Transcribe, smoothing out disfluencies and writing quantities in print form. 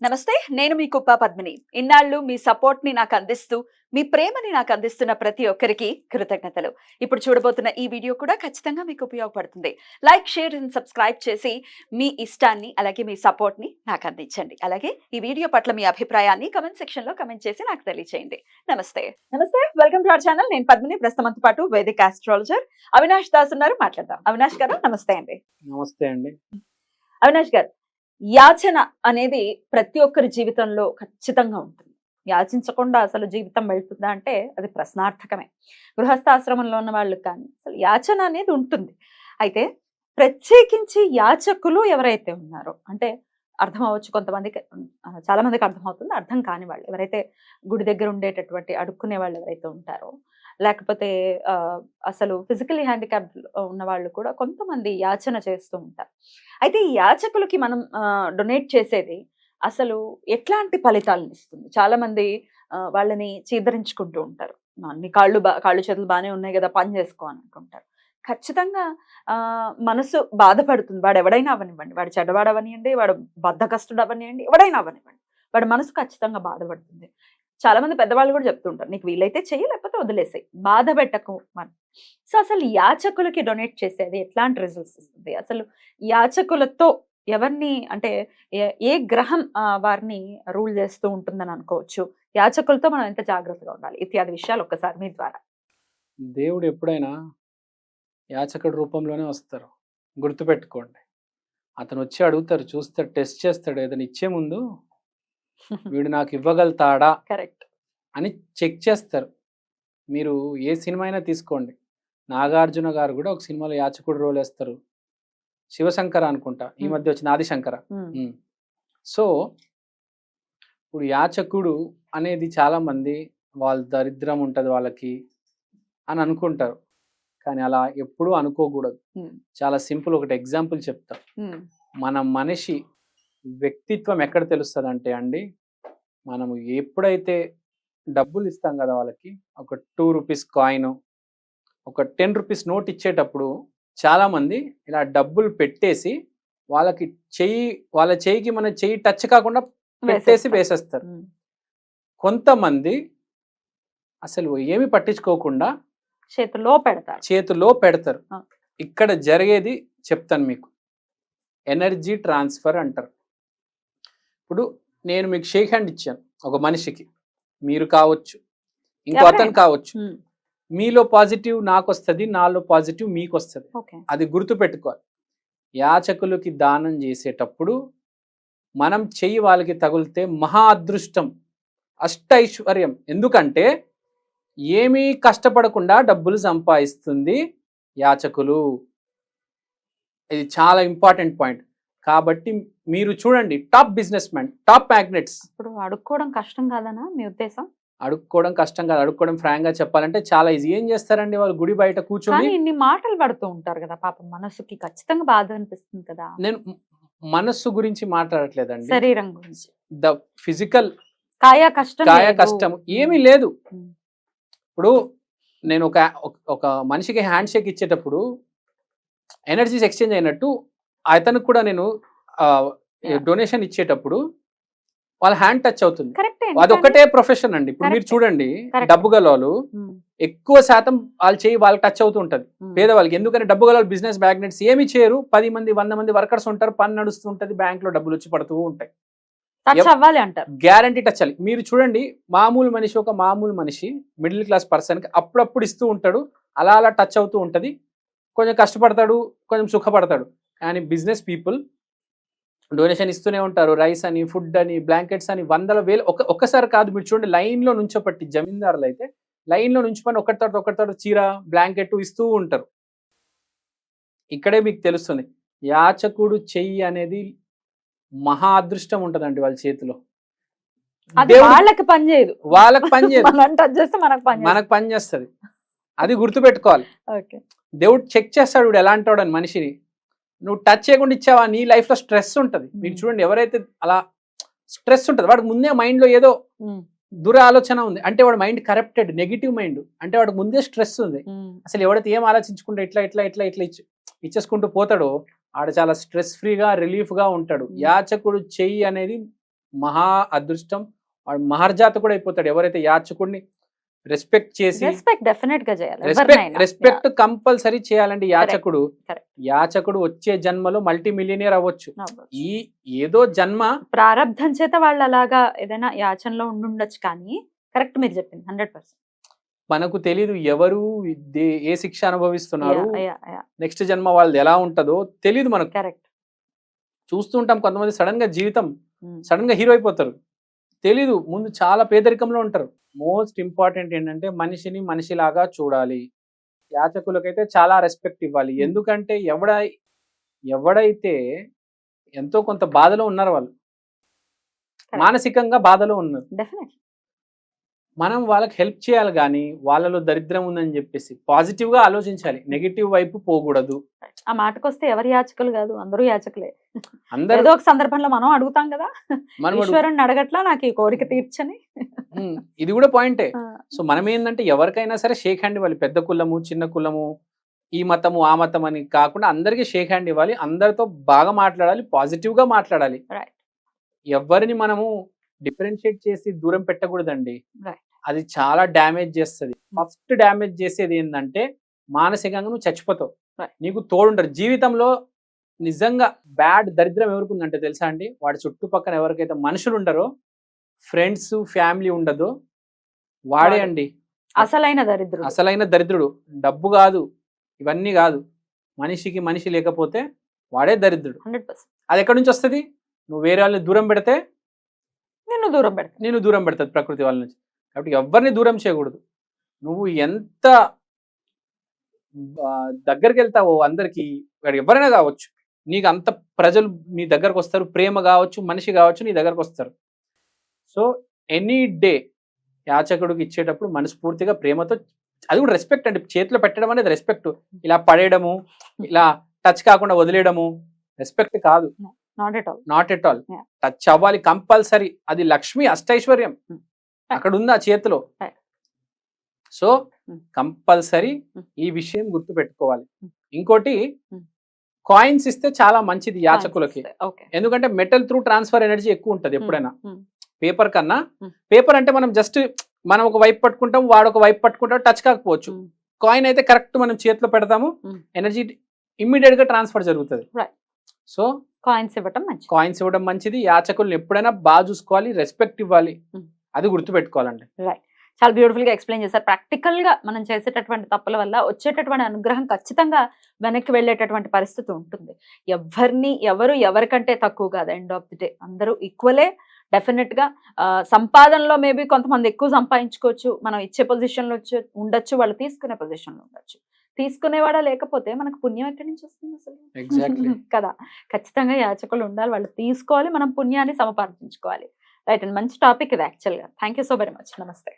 నమస్తే, నేను మీ కుప్ప పద్మిని. ఇన్నాళ్ళు మీ సపోర్ట్‌ని నాకందిస్తూ, మీ ప్రేమని నాకందిస్తున్న ప్రతి ఒక్కరికి కృతజ్ఞతలు. ఇప్పుడు చూడబోతున్న ఈ వీడియో కూడా ఖచ్చితంగా మీకు ఉపయోగపడుతుంది. లైక్, షేర్ అండ్ సబ్స్క్రైబ్ చేసి మీ ఇష్టాన్ని, అలాగే మీ సపోర్ట్‌ని నాకందించండి. అలాగే ఈ వీడియో పట్ల మీ అభిప్రాయాన్ని కామెంట్ సెక్షన్‌లో కామెంట్ చేసి నాకు తెలియజేయండి. నమస్తే. నమస్తే. Welcome to our channel. నేను పద్మిని. ప్రస్తుతంతో పాటు వేదిక్ ఆస్ట్రాలజర్ అవినాష్ దాస్ ఉన్నారు. మాట్లాడదాం. అవినాష్ గారు నమస్తే అండి. నమస్తే అండి. అవినాష్ గారు, యాచన అనేది ప్రతి ఒక్కరి జీవితంలో ఖచ్చితంగా ఉంటుంది. యాచించకుండా అసలు జీవితం వెళ్తుందా అంటే అది ప్రశ్నార్థకమే. గృహస్థాశ్రమంలో ఉన్న వాళ్ళకి కానీ అసలు యాచన అనేది ఉంటుంది. అయితే ప్రత్యేకించి యాచకులు ఎవరైతే ఉన్నారో అంటే అర్థం అవ్వచ్చు కొంతమందికి, చాలా మందికి అర్థమవుతుంది. అర్థం కాని వాళ్ళు ఎవరైతే గుడి దగ్గర ఉండేటటువంటి అడుక్కునే వాళ్ళు ఎవరైతే ఉంటారో, లేకపోతే అసలు ఫిజికలీ హ్యాండిక్యాప్డ్ ఉన్న వాళ్ళు కూడా కొంతమంది యాచన చేస్తూ ఉంటారు. అయితే ఈ యాచకులకి మనం డొనేట్ చేసేది అసలు ఎట్లాంటి ఫలితాలను ఇస్తుంది? చాలా మంది వాళ్ళని చీదరించుకుంటూ ఉంటారు. అన్ని కాళ్ళు చేతులు బాగానే ఉన్నాయి కదా, పని చేసుకో అని అనుకుంటారు. ఖచ్చితంగా మనసు బాధపడుతుంది. వాడు ఎవడైనా అవనివ్వండి, వాడు చెడ్డవాడు అవనివ్వండి, వాడు బద్ధకస్తుడు అవనివ్వండి, ఎవడైనా అవనివ్వండి, వాడి మనసు ఖచ్చితంగా బాధపడుతుంది. చాలా మంది పెద్దవాళ్ళు కూడా చెప్తుంటారు, నీకు వీలైతే చెయ్యి, లేకపోతే వదిలేసాయి, బాధ పెట్టకు అని. సో అసలు యాచకులకి డొనేట్ చేసేది ఎట్లాంటి రిజల్ట్స్ ఇస్తుంది? అసలు యాచకులతో ఎవరిని అంటే ఏ గ్రహం వారిని రూల్ చేస్తూ ఉంటుందని అనుకోవచ్చు? యాచకులతో మనం ఎంత జాగ్రత్తగా ఉండాలి? ఇత్యాది విషయాలు ఒక్కసారి మీ ద్వారా. దేవుడు ఎప్పుడైనా యాచకుడి రూపంలోనే వస్తారు. గుర్తుపెట్టుకోండి. అతను వచ్చి అడుగుతారు, చూస్తాడు, టెస్ట్ చేస్తాడు. ఏదైనా ఇచ్చే ముందు వీడు నాకు ఇవ్వగలుగుతాడా కరెక్ట్ అని చెక్ చేస్తారు. మీరు ఏ సినిమా అయినా తీసుకోండి. నాగార్జున గారు కూడా ఒక సినిమాలో యాచకుడు రోల్ వేస్తారు. శివశంకర అనుకుంటా, ఈ మధ్య వచ్చిన ఆదిశంకర. సో ఇప్పుడు యాచకుడు అనేది చాలా మంది వాళ్ళ దరిద్రం ఉంటుంది వాళ్ళకి అని అనుకుంటారు. కానీ అలా ఎప్పుడూ అనుకోకూడదు. చాలా సింపుల్, ఒకటి ఎగ్జాంపుల్ చెప్తా. మన మనిషి వ్యక్తిత్వం ఎక్కడ తెలుస్తుంది అంటే అండి, మనము ఎప్పుడైతే డబ్బులు ఇస్తాం కదా వాళ్ళకి, ఒక 2 రూపీస్ కాయిన్, ఒక 10 రూపీస్ నోట్ ఇచ్చేటప్పుడు చాలామంది ఇలా డబ్బులు పెట్టేసి వాళ్ళకి వాళ్ళ చెయ్యికి మన చెయ్యి టచ్ కాకుండా పెట్టేసి వేసేస్తారు. కొంతమంది అసలు ఏమి పట్టించుకోకుండా చేతిలో పెడతారు. ఇక్కడ జరిగేది చెప్తాను మీకు. ఎనర్జీ ట్రాన్స్ఫర్ అంటారు. ఇప్పుడు నేను మీకు షేక్ హ్యాండ్ ఇచ్చాను ఒక మనిషికి, మీరు కావచ్చు, ఇంకో అతను కావచ్చు. మీలో పాజిటివ్ నాకు వస్తుంది, నాలో పాజిటివ్ మీకు వస్తుంది. అది గుర్తు పెట్టుకోవాలి. యాచకులకి దానం చేసేటప్పుడు మనం చెయ్యి వాళ్ళకి తగిలితే మహా అదృష్టం, అష్టైశ్వర్యం. ఎందుకంటే ఏమీ కష్టపడకుండా డబ్బులు సంపాదిస్తుంది యాచకులు. ఇది చాలా ఇంపార్టెంట్ పాయింట్. కాబట్టి మీరు చూడండి, top business man, top magnets. ఇప్పుడు అడుక్కోవడం కష్టం కాదనా మీ ఉద్దేశం? అడుక్కోవడం కష్టం కాదు. అడుక్కోవడం ఫ్రాంక్ గా చెప్పాలంటే చాలా ఈజీ. ఏం చేస్తారండి వాళ్ళు? గుడి బయట కూర్చొని ఇన్ని మాటలు పడుతూ ఉంటారు కదా, పాపం మనసుకి ఖచ్చితంగా బాధ అనిపిస్తుంది కదా. నేను మనస్సు గురించి మాట్లాడట్లేదండి, శరీరం గురించి. ద ఫిజికల్ కాయ కష్టం ఏమీ లేదు. ఇప్పుడు నేను ఒక మనిషికి హ్యాండ్ షేక్ ఇచ్చేటప్పుడు ఎనర్జీస్ ఎక్స్చేంజ్ అయినట్టు అతనికి కూడా నేను డొనేషన్ ఇచ్చేటప్పుడు వాళ్ళ హ్యాండ్ టచ్ అవుతుంది. అదొక్కటే ప్రొఫెషన్ అండి. ఇప్పుడు మీరు చూడండి, డబ్బు గల వాళ్ళు ఎక్కువ శాతం వాళ్ళు చేయి వాళ్ళకి టచ్ అవుతూ ఉంటది, పేదవాళ్ళకి. ఎందుకంటే డబ్బు గల బిజినెస్ మ్యాగ్నెట్స్ ఏమి చేయరు. 10 మంది 100 మంది వర్కర్స్ ఉంటారు, పని నడుస్తూ ఉంటది, బ్యాంక్ లో డబ్బులు వచ్చి పడుతూ ఉంటాయి. గ్యారంటీ టచ్ అవ్వాలి. మీరు చూడండి, మామూలు మనిషి, ఒక మామూలు మనిషి, మిడిల్ క్లాస్ పర్సన్ కి అప్పుడప్పుడు ఇస్తూ ఉంటాడు, అలా అలా టచ్ అవుతూ ఉంటది, కొంచెం కష్టపడతాడు, కొంచెం సుఖపడతాడు. కానీ బిజినెస్ పీపుల్ డొనేషన్ ఇస్తూనే ఉంటారు. రైస్ అని, ఫుడ్ అని, బ్లాంకెట్స్ అని, వందల వేలు ఒక్కసారి కాదు. మీరు చూడండి, లైన్ లో నుంచోపట్టి జమీందారులు అయితే లైన్ లో నుంచిపోయి ఒకటి చీర, బ్లాంకెట్ ఇస్తూ ఉంటారు. ఇక్కడే మీకు తెలుస్తుంది యాచకుడు చెయ్యి అనేది మహా అదృష్టం ఉంటదండి వాళ్ళ చేతిలో. వాళ్ళకి పని చేయదు, మనకు పని చేస్తుంది. అది గుర్తుపెట్టుకోవాలి. దేవుడు చెక్ చేస్తాడు వీడు ఎలా అంటాడు అని మనిషిని. నువ్వు టచ్ చేయకుండా ఇచ్చావా, నీ లైఫ్ లో స్ట్రెస్ ఉంటుంది. మీరు చూడండి, ఎవరైతే అలా స్ట్రెస్ ఉంటుంది, వాడికి ముందే మైండ్ లో ఏదో దురాలోచన ఉంది అంటే వాడు మైండ్ కరప్టెడ్, నెగిటివ్ మైండ్ అంటే వాడికి ముందే స్ట్రెస్ ఉంది. అసలు ఎవడైతే ఏం ఆలోచించుకుంటే ఇట్లా ఇచ్చేసుకుంటూ పోతాడో ఆడ చాలా స్ట్రెస్ ఫ్రీగా, రిలీఫ్ గా ఉంటాడు. యాచకుడు చెయ్యి అనేది మహా అదృష్టం, వాడు మహర్జాత కూడా అయిపోతాడు. ఎవరైతే యాచకుడిని రెస్పెక్ట్ చేసి, రెస్పెక్ట్ డెఫినెట్ గా చేయాలి రెస్పెక్ట్ ఎవరినైనా. రెస్పెక్ట్ కంపల్సరీ చేయాలండి యాచకుడు. correct. యాచకుడు వచ్చే జన్మలో మల్టీ మిలియనియర్ అవ్వచ్చు. అవ్వచ్చు. ఈ ఏదో జన్మ ప్రారబ్ధం చేత వాళ్ళు అలాగా ఏదైనా యాచనలో ఉండుండొచ్చు కానీ కరెక్ట్ మీరు చెప్పింది 100%. మనకు తెలీదు ఎవరు ఏ శిక్ష అనుభవిస్తున్నారు, నెక్స్ట్ జన్మ వాళ్ళది ఎలా ఉంటుందో తెలీదు మనకు. కరెక్ట్. చూస్తుంటాం కొంతమంది సడన్ గా జీవితం సడన్ గా హీరో అయిపోతారు, తెలీదు ముందు చాలా పేదరికంలో ఉంటారు. మోస్ట్ ఇంపార్టెంట్ ఏంటంటే మనిషిని మనిషిలాగా చూడాలి. యాచకులకైతే చాలా రెస్పెక్ట్ ఇవ్వాలి. ఎందుకంటే ఎవడైతే ఎంతో కొంత బాధలో ఉన్నారు, వాళ్ళు మానసికంగా బాధలో ఉన్నారు, డెఫినెట్ మనం వాళ్ళకి హెల్ప్ చేయాలి. కానీ వాళ్ళలో దరిద్రం ఉందని చెప్పేసి పాజిటివ్ గా ఆలోచించాలి, నెగిటివ్ వైపు పోకూడదు. ఆ మాటకొస్తే ఎవరు యాచకులు కాదు, అందరూ యాచకులే. అందరూ ఏదో ఒక సందర్భంలో మనం అడుగుతాం కదా, మనం ఈశ్వరుని అడగట్లా నాకు ఈ కోరిక తీర్చని. ఇది కూడా పాయింటే. సో మనం ఏంటంటే ఎవరికైనా సరే షేక్ హ్యాండ్ ఇవ్వాలి. పెద్ద కులము చిన్న కులము, ఈ మతము ఆ మతం అని కాకుండా అందరికీ షేక్ హ్యాండ్ ఇవ్వాలి. అందరితో బాగా మాట్లాడాలి, పాజిటివ్ గా మాట్లాడాలి. Right. ఎవరిని మనము డిఫరెన్షియేట్ చేసి దూరం పెట్టకూడదండి. Right. అది చాలా డ్యామేజ్ చేస్తుంది. ఫస్ట్ డ్యామేజ్ చేసేది ఏంటంటే మానసికంగా నువ్వు చచ్చిపోతావు. Right. నీకు తోడుంటారు జీవితంలో. నిజంగా బ్యాడ్ దరిద్రం ఎవరికి ఉందంటే తెలుసా అండి, వాడి చుట్టుపక్కల ఎవరికైతే మనుషులు ఉండరో, ఫ్రెండ్స్ ఫ్యామిలీ ఉండదో వాడే అండి అసలైన దరిద్రుడు. అసలైన దరిద్రుడు. డబ్బు కాదు, ఇవన్నీ కాదు, మనిషికి మనిషి లేకపోతే వాడే దరిద్రుడు. 100%. అది ఎక్కడి నుంచి వస్తుంది? నువ్వు వేరే వాళ్ళని దూరం పెడితే నిన్ను దూరం పెడతా. నేను దూరం పెడతాది ప్రకృతి వాళ్ళ నుంచి. కాబట్టి ఎవరిని దూరం చేయకూడదు. నువ్వు ఎంత దగ్గరికి వెళ్తావో అందరికి, ఎవరైనా కావచ్చు, నీకు అంత ప్రజలు నీ దగ్గరకు వస్తారు. ప్రేమ కావచ్చు, మనిషి కావచ్చు, నీ దగ్గరకు వస్తారు. సో ఎనీ డే యాచకుడికి ఇచ్చేటప్పుడు మనస్ఫూర్తిగా ప్రేమతో, అది కూడా రెస్పెక్ట్ అండి. చేతిలో పెట్టడం అనేది రెస్పెక్ట్. ఇలా పడేయడము, ఇలా టచ్ కాకుండా వదిలేయడము రెస్పెక్ట్ కాదు. Not at all. Not at all. Yeah. Touch అవ్వాలి కంపల్సరీ. అది లక్ష్మి అష్టైశ్వర్యం అక్కడ ఉంది ఆ చేతిలో. Right. సో కంపల్సరీ ఈ విషయం గుర్తు పెట్టుకోవాలి. ఇంకోటి, కాయిన్స్ ఇస్తే చాలా మంచిది యాచకులకి. Okay. ఎందుకంటే మెటల్ త్రూ ట్రాన్స్ఫర్ ఎనర్జీ ఎక్కువ ఉంటది ఎప్పుడైనా పేపర్ కన్నా. Hmm. పేపర్ అంటే మనం జస్ట్ మనం ఒక వైపు పట్టుకుంటాం, వాడు ఒక వైపు పట్టుకుంటాం, టచ్ కాకపోవచ్చు. కాయిన్ అయితే కరెక్ట్ మనం చేతిలో పెడతాము, ఎనర్జీ ఇమ్మీడియట్ గా ట్రాన్స్ఫర్ జరుగుతుంది. Right. సో కాయిన్స్ ఇవ్వటం మంచిది. కాయిన్స్ ఇవ్వడం మంచిది. యాచకుల్ని ఎప్పుడైనా బాగా చూసుకోవాలి, రెస్పెక్ట్ ఇవ్వాలి. అది గుర్తు పెట్టుకోవాలండి. రైట్. చాలా బ్యూటిఫుల్ గా ఎక్స్ప్లెయిన్ చేశారు. ప్రాక్టికల్ గా మనం చేసేటటువంటి తప్పుల వల్ల వచ్చేటటువంటి అనుగ్రహం ఖచ్చితంగా వెనక్కి వెళ్ళేటటువంటి పరిస్థితి ఉంటుంది. ఎవరికంటే తక్కువ కాదు. ఎండ్ ఆఫ్ ది డే అందరూ ఈక్వలే. డెఫినెట్ గా సంపాదనలో మేబీ కొంతమంది ఎక్కువ సంపాదించుకోవచ్చు, మనం ఇచ్చే పొజిషన్లో ఉండొచ్చు, వాళ్ళు తీసుకునే పొజిషన్లో ఉండొచ్చు. తీసుకునేవాడా లేకపోతే మనకు పుణ్యం ఎక్కడి నుంచి వస్తుంది అసలు? Exactly. కదా. ఖచ్చితంగా యాచకులు ఉండాలి, వాళ్ళు తీసుకోవాలి, మనం పుణ్యాన్ని సమపార్జించుకోవాలి. రైట్ అండి. మంచి టాపిక్ ఇది యాక్చువల్గా. Thank you so very much. నమస్తే.